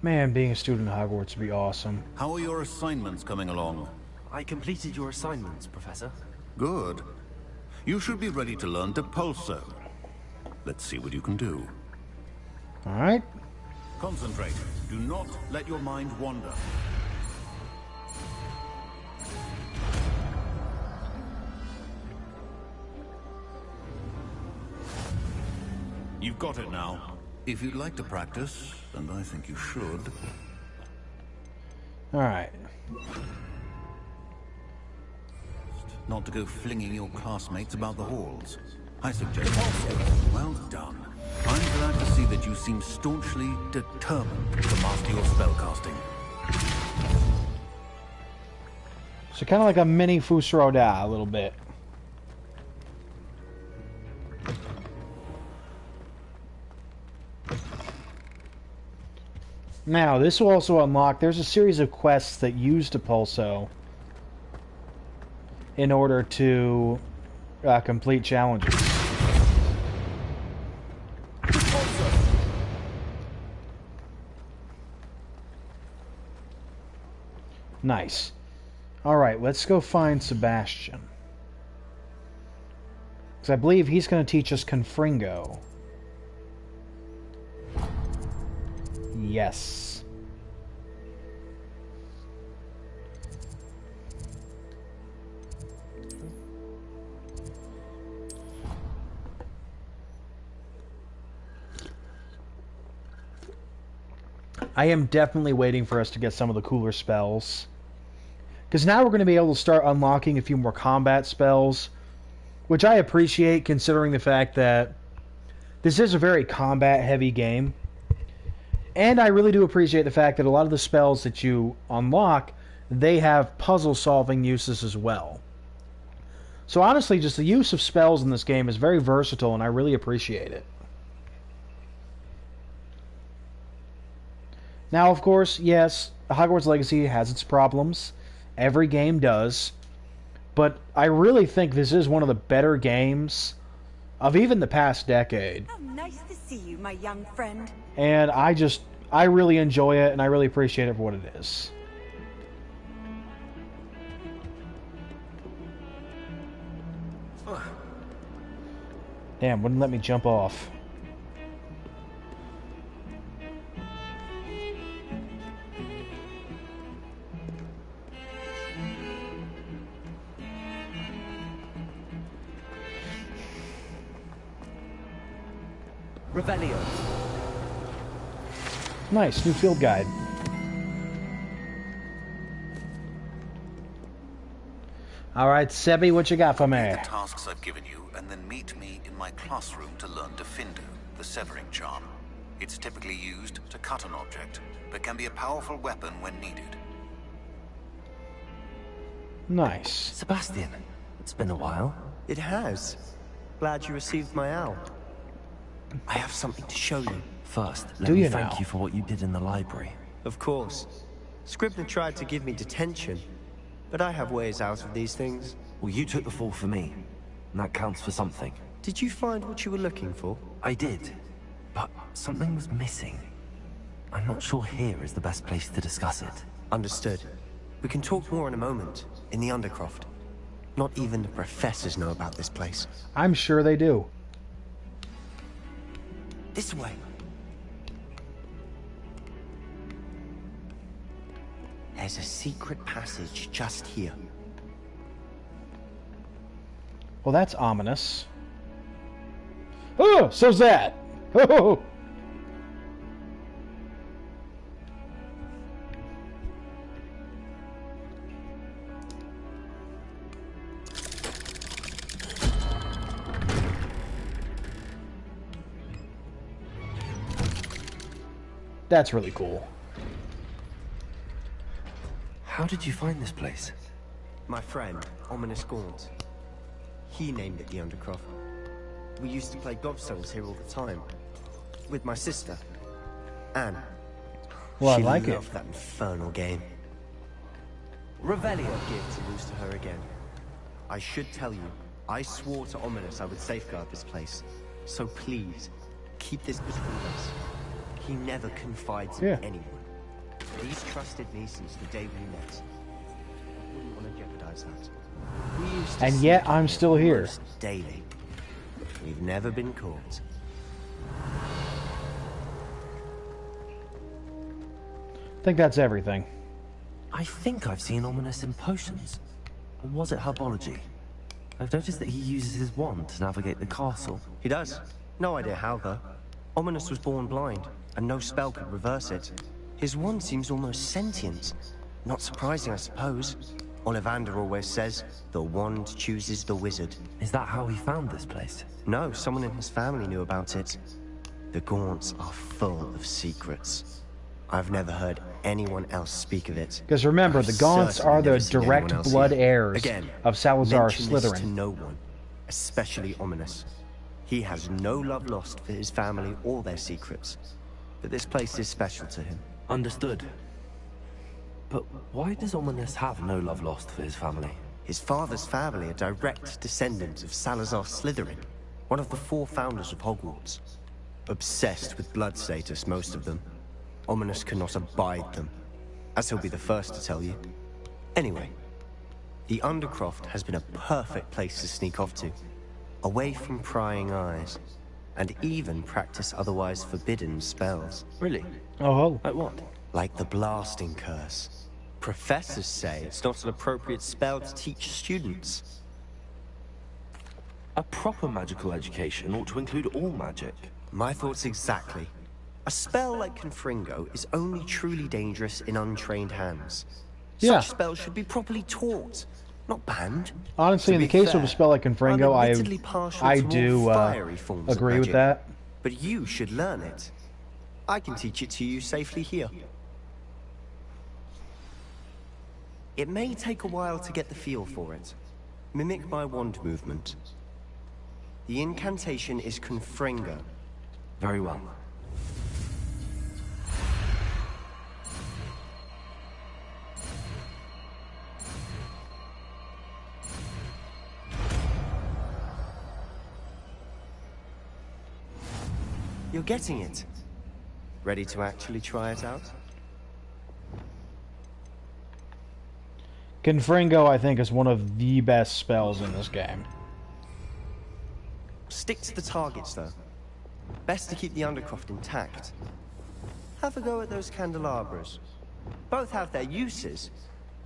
Speaker 1: Man, being a student at Hogwarts would be awesome.
Speaker 13: How are your assignments coming along?
Speaker 3: I completed your assignments, Professor.
Speaker 13: Good. You should be ready to learn Depulso. Let's see what you can do.
Speaker 1: Alright.
Speaker 13: Concentrate. Do not let your mind wander. You've got it now. If you'd like to practice, and I think you should.
Speaker 1: Alright.
Speaker 13: Not to go flinging your classmates about the halls. I suggest... Well done. I'm glad to see that you seem staunchly determined to master your spellcasting.
Speaker 1: So kind of like a mini Fusuroda, a little bit. Now, this will also unlock... There's a series of quests that use Depulso in order to complete challenges. Nice. Alright, let's go find Sebastian. Because I believe he's going to teach us Confringo. Yes. I am definitely waiting for us to get some of the cooler spells. Because now we're going to be able to start unlocking a few more combat spells, which I appreciate considering the fact that this is a very combat-heavy game. And I really do appreciate the fact that a lot of the spells that you unlock, they have puzzle-solving uses as well. So honestly, just the use of spells in this game is very versatile, and I really appreciate it. Now, of course, yes, Hogwarts Legacy has its problems. Every game does. But I really think this is one of the better games of even the past decade.
Speaker 14: How nice to see you, my young friend.
Speaker 1: And I really enjoy it, and I really appreciate it for what it is. Damn, wouldn't let me jump off.
Speaker 3: Revelio.
Speaker 1: Nice, new field guide. Alright, Sebi, what you got for me?
Speaker 13: The tasks I've given you, and then meet me in my classroom to learn Defindo, the severing charm. It's typically used to cut an object, but can be a powerful weapon when needed.
Speaker 1: Nice.
Speaker 3: Sebastian, it's been a while.
Speaker 4: It has. Glad you received my owl. I have something to show you.
Speaker 3: First, let me thank you for what you did in the library.
Speaker 4: Of course. Scribner tried to give me detention, but I have ways out of these things.
Speaker 3: Well, you took the fall for me, and that counts for something.
Speaker 4: Did you find what you were looking for?
Speaker 3: I did, but something was missing. I'm not sure here is the best place to discuss it.
Speaker 4: Understood. We can talk more in a moment, in the Undercroft. Not even the professors know about this place.
Speaker 1: I'm sure they do.
Speaker 4: This way. There's a secret passage just here.
Speaker 1: Well, that's ominous. Oh, so's that. Oh. That's really cool.
Speaker 3: How did you find this place?
Speaker 4: My friend, Ominous Gaunt. He named it the Undercroft. We used to play gobstones here all the time. With my sister, Anne.
Speaker 1: Well,
Speaker 4: she
Speaker 1: I like
Speaker 4: loved that infernal game.
Speaker 3: Revelio.
Speaker 4: Give to lose to her again. I should tell you, I swore to Ominous I would safeguard this place. So please, keep this between us. He never confides in anyone. He's trusted me since the day we met. I wouldn't want to jeopardize that. We used to
Speaker 1: And yet I'm still here.
Speaker 4: almost daily. We've never been caught.
Speaker 1: I think that's everything.
Speaker 3: I think I've seen Ominous in potions. Or was it herbology? I've noticed that he uses his wand to navigate the castle.
Speaker 4: He does. No idea how, though. Ominous was born blind, and no spell could reverse it. His wand seems almost sentient. Not surprising, I suppose. Ollivander always says, the wand chooses the wizard.
Speaker 3: Is that how he found this place?
Speaker 4: No, someone in his family knew about it. The Gaunts are full of secrets. I've never heard anyone else speak of it.
Speaker 1: Because remember, the Gaunts are the direct blood heirs of Salazar Slytherin.
Speaker 4: To no one, especially Ominous. He has no love lost for his family or their secrets. But this place is special to him.
Speaker 3: Understood. But why does Ominous have no love lost for his family?
Speaker 4: His father's family are direct descendants of Salazar Slytherin, one of the 4 founders of Hogwarts. Obsessed with blood status, most of them. Ominous cannot abide them, as he'll be the first to tell you. Anyway, the Undercroft has been a perfect place to sneak off to, away from prying eyes, and even practice otherwise forbidden spells.
Speaker 3: Really?
Speaker 1: Oh.
Speaker 3: Like what?
Speaker 4: Like the blasting curse. Professors say it's not an appropriate spell to teach students.
Speaker 3: A proper magical education ought to include all magic.
Speaker 4: My thoughts exactly. A spell like Confringo is only truly dangerous in untrained hands.
Speaker 1: Yeah.
Speaker 4: Such spells should be properly taught, not banned.
Speaker 1: Honestly, in the case of a spell like Confringo, I do agree with that.
Speaker 4: But you should learn it. I can teach it to you safely here. It may take a while to get the feel for it. Mimic my wand movement. The incantation is Confringo.
Speaker 3: Very well.
Speaker 4: You're getting it. Ready to actually try it out?
Speaker 1: Confringo, I think, is one of the best spells in this game.
Speaker 4: Stick to the targets, though. Best to keep the Undercroft intact. Have a go at those candelabras. Both have their uses,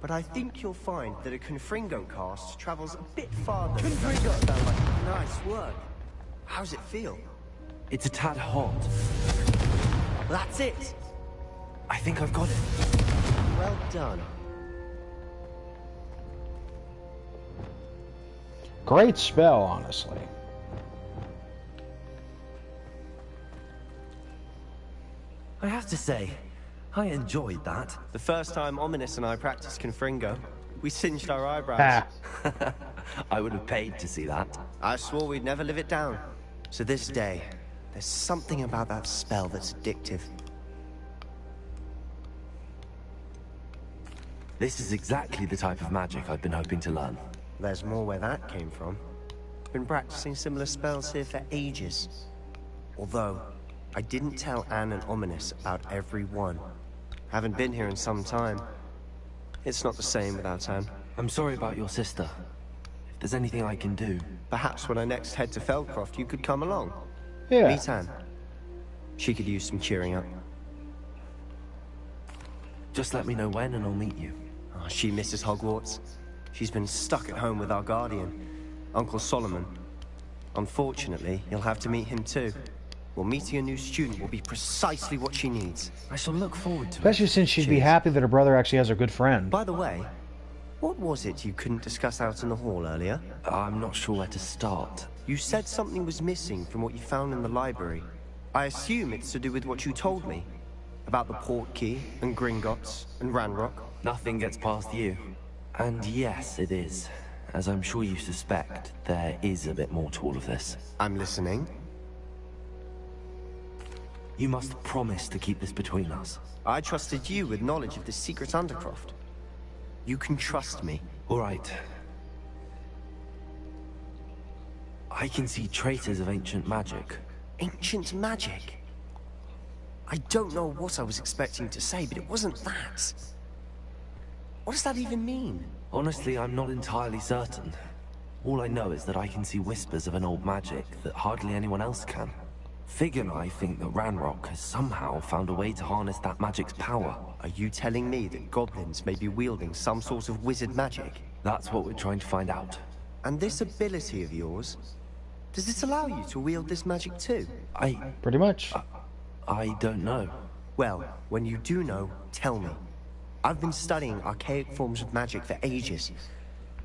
Speaker 4: but I think you'll find that a Confringo cast travels a bit farther. Confringo! Like, nice work. How's it feel?
Speaker 3: It's a tad hot.
Speaker 4: That's it!
Speaker 3: I think I've got it.
Speaker 4: Well done.
Speaker 1: Great spell, honestly.
Speaker 3: I have to say, I enjoyed that.
Speaker 4: The first time Ominous and I practiced Confringo, we singed our eyebrows.
Speaker 3: I would have paid to see that.
Speaker 4: I swore we'd never live it down. So this day, there's something about that spell that's addictive.
Speaker 3: This is exactly the type of magic I've been hoping to learn.
Speaker 4: There's more where that came from. Been practicing similar spells here for ages. Although, I didn't tell Anne and Ominous about every one. Haven't been here in some time. It's not the same without Anne.
Speaker 3: I'm sorry about your sister. If there's anything I can do...
Speaker 4: Perhaps when I next head to Feldcroft, you could come along.
Speaker 1: Yeah.
Speaker 4: Meet Anne. She could use some cheering up.
Speaker 3: Just let me know when and I'll meet you.
Speaker 4: Oh, she misses Hogwarts. She's been stuck at home with our guardian, Uncle Solomon. Unfortunately, you'll have to meet him too. Well, meeting a new student will be precisely what she needs.
Speaker 3: I shall look forward to it.
Speaker 1: Especially since she'd be happy that her brother actually has a good friend.
Speaker 4: By the way, what was it you couldn't discuss out in the hall earlier?
Speaker 3: I'm not sure where to start.
Speaker 4: You said something was missing from what you found in the library. I assume it's to do with what you told me. About the port key, and Gringotts, and Ranrock.
Speaker 3: Nothing gets past you. And yes, it is. As I'm sure you suspect, there is a bit more to all of this.
Speaker 4: I'm listening.
Speaker 3: You must promise to keep this between us.
Speaker 4: I trusted you with knowledge of the secret Undercroft. You can trust me.
Speaker 3: All right. I can see traces of ancient magic.
Speaker 4: Ancient magic? I don't know what I was expecting to say, but it wasn't that. What does that even mean?
Speaker 3: Honestly, I'm not entirely certain. All I know is that I can see whispers of an old magic that hardly anyone else can. Fig and I think that Ranrock has somehow found a way to harness that magic's power.
Speaker 4: Are you telling me that goblins may be wielding some sort of wizard magic?
Speaker 3: That's what we're trying to find out.
Speaker 4: And this ability of yours, does this allow you to wield this magic too?
Speaker 1: Pretty much.
Speaker 3: I don't know.
Speaker 4: Well, when you do know, tell me. I've been studying archaic forms of magic for ages.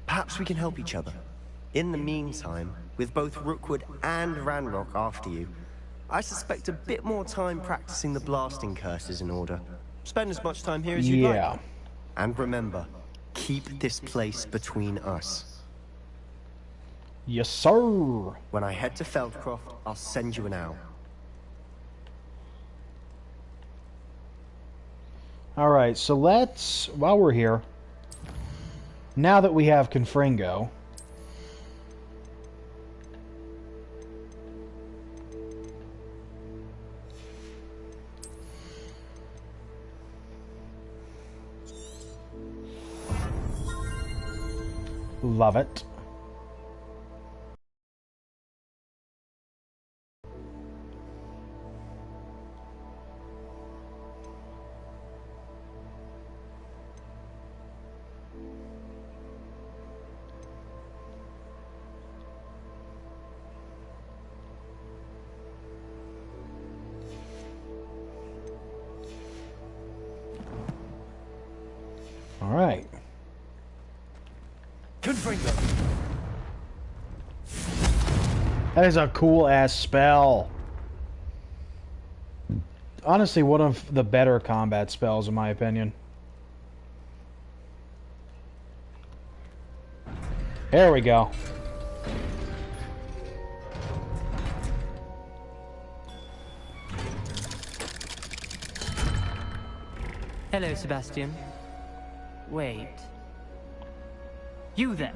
Speaker 4: Perhaps we can help each other. In the meantime, with both Rookwood and Ranrock after you, I suspect a bit more time practicing the blasting curse is in order. Spend as much time here as you like. And remember, keep this place between us.
Speaker 1: Yes, sir.
Speaker 4: When I head to Feldcroft, I'll send you an owl.
Speaker 1: Alright, so let's, while we're here, now that we have Confringo, love it. All right.
Speaker 3: Confringo.
Speaker 1: That is a cool ass spell. Honestly, one of the better combat spells in my opinion. There we go.
Speaker 15: Hello, Sebastian. Wait. You there?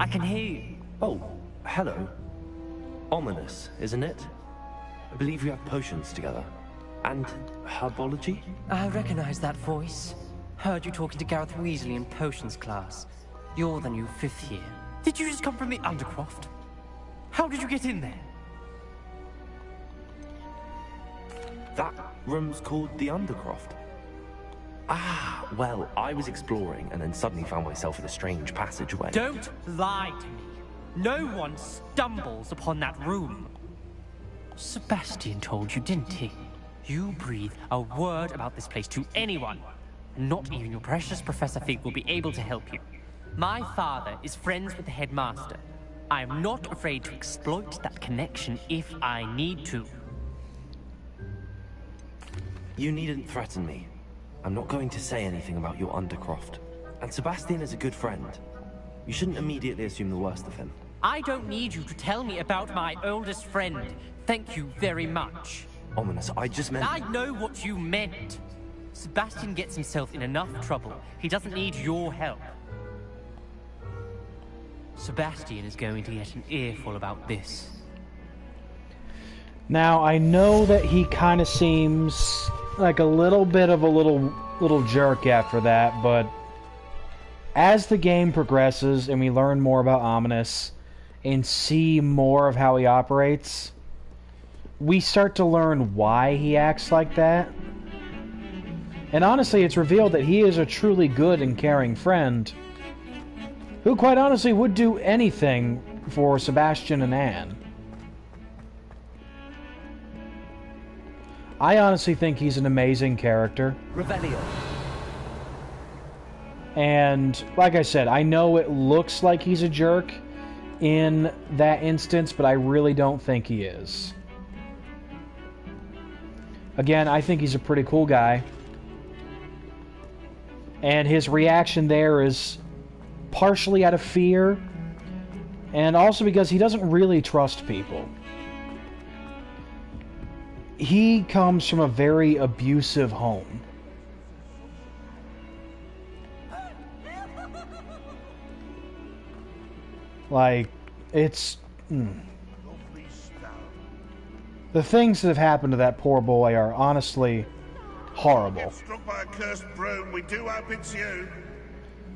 Speaker 15: I can hear you.
Speaker 3: Oh, hello. Ominous, isn't it? I believe we have potions together. And herbology?
Speaker 15: I recognize that voice. Heard you talking to Gareth Weasley in potions class. You're the new 5th year. Did you just come from the Undercroft? How did you get in there?
Speaker 3: That room's called the Undercroft. Ah, well, I was exploring and then suddenly found myself in a strange passageway.
Speaker 15: Don't lie to me. No one stumbles upon that room. Sebastian told you, didn't he? You breathe a word about this place to anyone, and not even your precious Professor Fig will be able to help you. My father is friends with the headmaster. I am not afraid to exploit that connection if I need to.
Speaker 3: You needn't threaten me. I'm not going to say anything about your Undercroft. And Sebastian is a good friend. You shouldn't immediately assume the worst of him.
Speaker 15: I don't need you to tell me about my oldest friend. Thank you very much.
Speaker 3: Ominous, I just meant...
Speaker 15: I know what you meant. Sebastian gets himself in enough trouble. He doesn't need your help. Sebastian is going to get an earful about this.
Speaker 1: Now, I know that he kind of seems like a little bit of a little jerk after that, but as the game progresses and we learn more about Ominous and see more of how he operates, we start to learn why he acts like that. And honestly, it's revealed that he is a truly good and caring friend who quite honestly would do anything for Sebastian and Anne. I honestly think he's an amazing character.
Speaker 3: Revelio.
Speaker 1: And like I said, I know it looks like he's a jerk in that instance, but I really don't think he is. Again, I think he's a pretty cool guy. And his reaction there is partially out of fear, and also because he doesn't really trust people. He comes from a very abusive home. Like, it's... The things that have happened to that poor boy are honestly horrible.
Speaker 7: Struck by a cursed broom, we do hope it's you.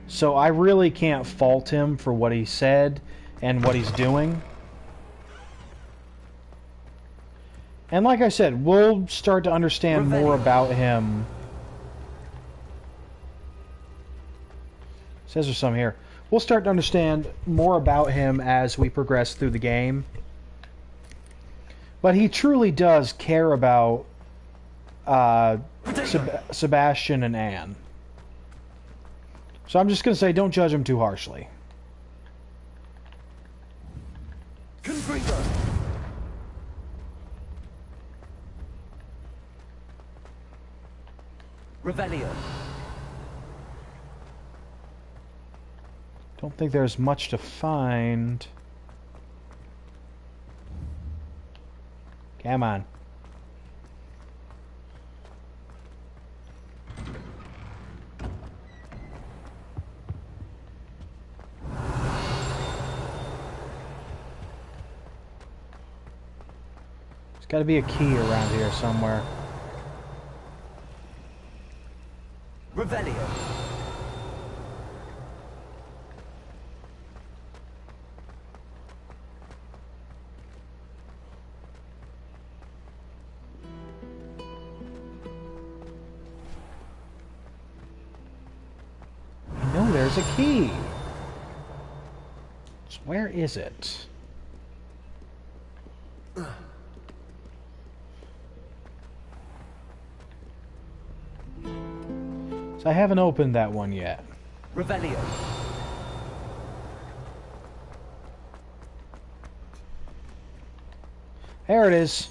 Speaker 1: So I really can't fault him for what he said and what he's doing. And like I said, we'll start to understand more about him. Says there's some here. We'll start to understand more about him as we progress through the game. But he truly does care about Sebastian and Anne. So I'm just going to say, don't judge him too harshly.
Speaker 3: Confringo. Revelio.
Speaker 1: Don't think there's much to find. Come on. There's got to be a key around here somewhere.
Speaker 3: Revelio.
Speaker 1: I know there's a key. So where is it? So I haven't opened that one yet.
Speaker 3: Revelio.
Speaker 1: There it is.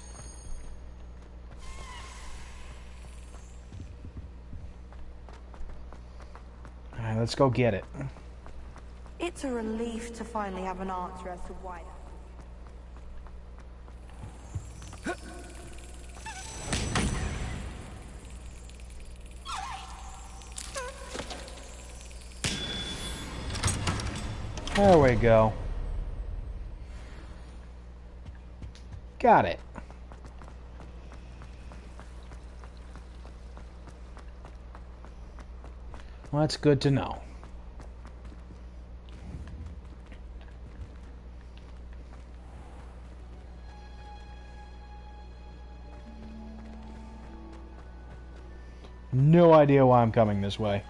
Speaker 1: Alright, let's go get it.
Speaker 16: It's a relief to finally have an answer as to why.
Speaker 1: There we go. Got it. Well, that's good to know. No idea why I'm coming this way.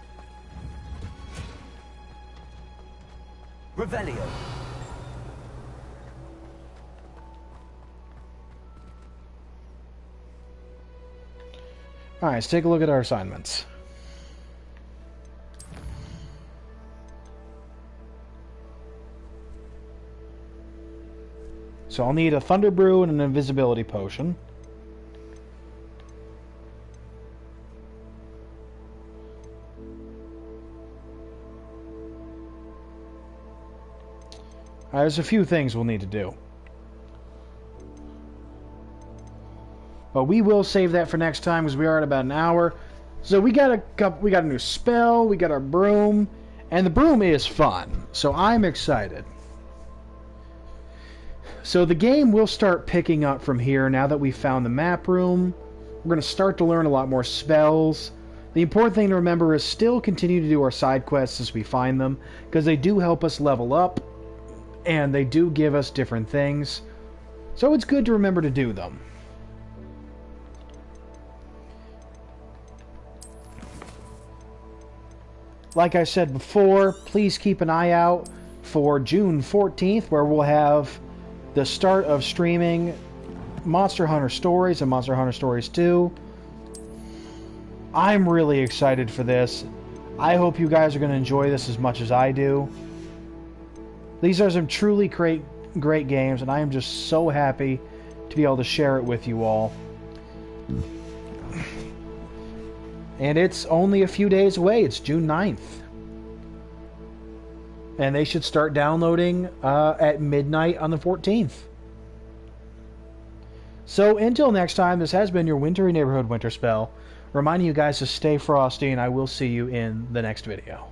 Speaker 3: Revelio.
Speaker 1: Alright, let's take a look at our assignments. So I'll need a Thunder Brew and an Invisibility Potion. There's a few things we'll need to do. But we will save that for next time because we are at about an hour. So we got a new spell, we got our broom, and the broom is fun. So I'm excited. So the game will start picking up from here now that we've found the map room. We're going to start to learn a lot more spells. The important thing to remember is still continue to do our side quests as we find them, because they do help us level up. And they do give us different things. So it's good to remember to do them. Like I said before, please keep an eye out for June 14th, where we'll have the start of streaming Monster Hunter Stories and Monster Hunter Stories 2. I'm really excited for this. I hope you guys are going to enjoy this as much as I do. These are some truly great games, and I am just so happy to be able to share it with you all. And it's only a few days away. It's June 9th. And they should start downloading at midnight on the 14th. So until next time, this has been your Wintry Neighborhood Winterspell, reminding you guys to stay frosty, and I will see you in the next video.